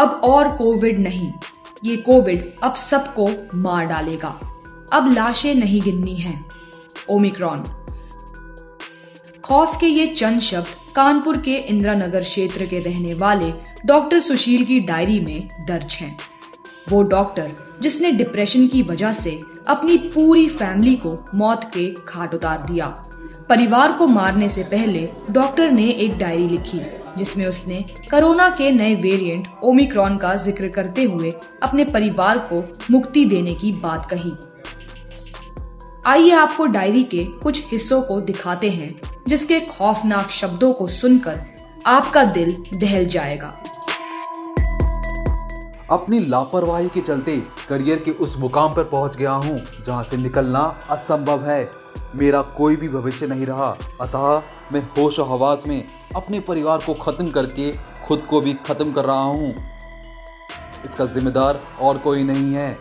अब और कोविड नहीं, ये कोविड अब सबको मार डालेगा। अब लाशें नहीं गिननी हैं। ओमिक्रॉन। खौफ के ये चंद शब्द कानपुर के इंदिरानगर क्षेत्र के रहने वाले डॉक्टर सुशील की डायरी में दर्ज हैं। वो डॉक्टर जिसने डिप्रेशन की वजह से अपनी पूरी फैमिली को मौत के घाट उतार दिया। परिवार को मारने से पहले डॉक्टर ने एक डायरी लिखी जिसमें उसने कोरोना के नए वेरिएंट ओमिक्रॉन का जिक्र करते हुए अपने परिवार को मुक्ति देने की बात कही। आइए आपको डायरी के कुछ हिस्सों को दिखाते हैं जिसके खौफनाक शब्दों को सुनकर आपका दिल दहल जाएगा। अपनी लापरवाही के चलते करियर के उस मुकाम पर पहुंच गया हूं जहां से निकलना असंभव है। मेरा कोई भी भविष्य नहीं रहा, अतः मैं होश और हवास में अपने परिवार को खत्म करके खुद को भी खत्म कर रहा हूं। इसका जिम्मेदार और कोई नहीं है।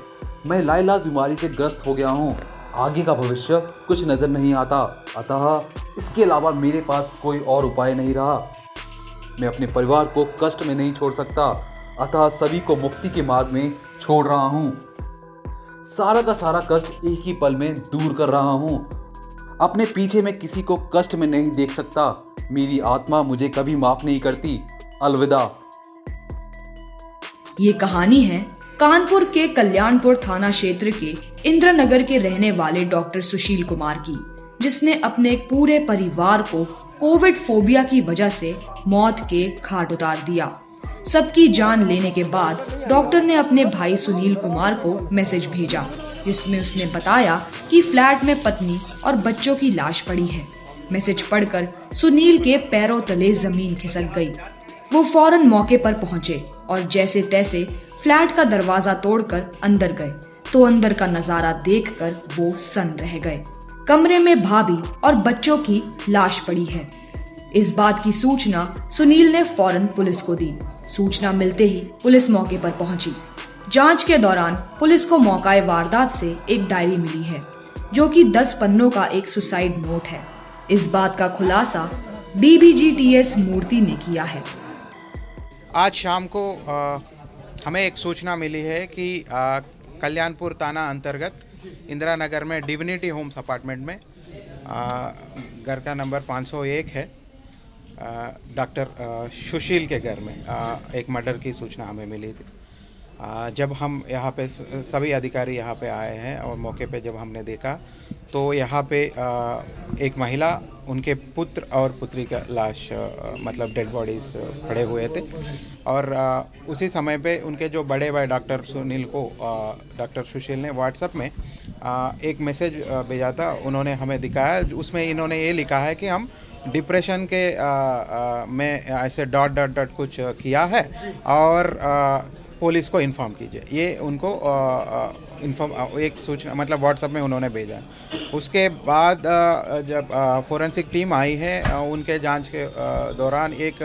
मैं लाइलाज बीमारी से ग्रस्त हो गया हूं। आगे का भविष्य कुछ नजर नहीं आता, अतः इसके अलावा मेरे पास कोई और उपाय नहीं रहा। मैं अपने परिवार को कष्ट में नहीं छोड़ सकता, अतः सभी को मुक्ति के मार्ग में छोड़ रहा हूं। सारा का सारा कष्ट एक ही पल में दूर कर रहा हूं। अपने पीछे मैं किसी को कष्ट में नहीं देख सकता। मेरी आत्मा मुझे कभी माफ नहीं करती। अलविदा। ये कहानी है कानपुर के कल्याणपुर थाना क्षेत्र के इंदिरानगर के रहने वाले डॉक्टर सुशील कुमार की, जिसने अपने पूरे परिवार को कोविड फोबिया की वजह से मौत के घाट उतार दिया। सबकी जान लेने के बाद डॉक्टर ने अपने भाई सुनील कुमार को मैसेज भेजा जिसमें उसने बताया कि फ्लैट में पत्नी और बच्चों की लाश पड़ी है। मैसेज पढ़कर सुनील के पैरों तले जमीन खिसक गई। वो फौरन मौके पर पहुंचे और जैसे तैसे फ्लैट का दरवाजा तोड़कर अंदर गए तो अंदर का नजारा देखकर वो सन्न रह गए। कमरे में भाभी और बच्चों की लाश पड़ी है। इस बात की सूचना सुनील ने फौरन पुलिस को दी। सूचना मिलते ही पुलिस मौके पर पहुंची। जांच के दौरान पुलिस को मौका वारदात से एक डायरी मिली है जो कि 10 पन्नों का एक सुसाइड नोट है। इस बात का खुलासा DBGTS मूर्ति ने किया है। आज शाम को हमें एक सूचना मिली है कि कल्याणपुर थाना अंतर्गत इंदिरानगर में डिविनिटी होम्स अपार्टमेंट में घर का नंबर 501 है। डॉक्टर सुशील के घर में एक मर्डर की सूचना हमें मिली थी। जब हम यहाँ पे सभी अधिकारी यहाँ पे आए हैं और मौके पे जब हमने देखा तो यहाँ पे एक महिला, उनके पुत्र और पुत्री का लाश मतलब डेड बॉडीज पड़े हुए थे और उसी समय पे उनके जो बड़े भाई डॉक्टर सुनील को डॉक्टर सुशील ने व्हाट्सएप में एक मैसेज भेजा था। उन्होंने हमें दिखाया, उसमें इन्होंने ये लिखा है कि हम डिप्रेशन के में ऐसे डॉट डॉट डॉट कुछ किया है और पुलिस को इन्फॉर्म कीजिए। ये उनको इन्फॉर्म एक सूचना मतलब व्हाट्सएप में उन्होंने भेजा। उसके बाद जब फोरेंसिक टीम आई है उनके जांच के दौरान एक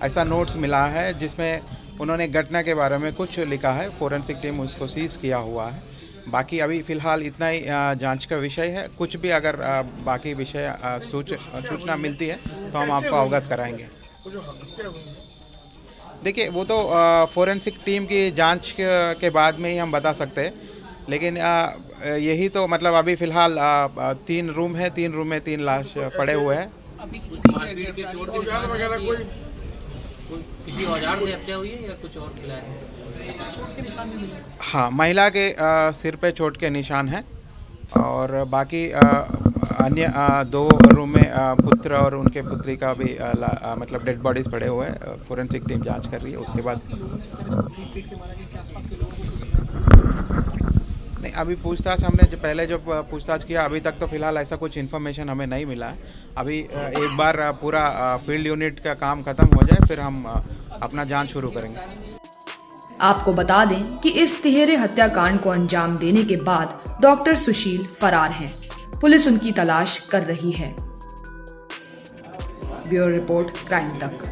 ऐसा नोट्स मिला है जिसमें उन्होंने घटना के बारे में कुछ लिखा है। फोरेंसिक टीम उसको सीज किया हुआ है। बाकी अभी फ़िलहाल इतना ही जांच का विषय है। कुछ भी अगर बाकी विषय सूचना मिलती है तो हम आपको अवगत कराएंगे। देखिए वो तो फोरेंसिक टीम की जांच के बाद में ही हम बता सकते हैं, लेकिन यही तो मतलब अभी फ़िलहाल 3 रूम है, 3 रूम में 3 लाश पड़े हुए हैं। किसी औजार से हत्या हुई है या कुछ और मिला है? हाँ, महिला के सिर पे चोट के निशान हैं और बाकी अन्य 2 रूम में पुत्र और उनके पुत्री का भी मतलब डेड बॉडीज पड़े हुए हैं। फोरेंसिक टीम जांच कर रही है। उसके बाद नहीं, अभी पूछताछ हमने जो पहले पूछताछ किया अभी तक तो फिलहाल ऐसा कुछ इन्फॉर्मेशन हमें नहीं मिला है। अभी एक बार पूरा फील्ड यूनिट का काम खत्म हो जाए फिर हम अपना जांच शुरू करेंगे। आपको बता दें कि इस तिहेरे हत्याकांड को अंजाम देने के बाद डॉक्टर सुशील फरार हैं। पुलिस उनकी तलाश कर रही है। ब्यूरो रिपोर्ट, क्राइम तक।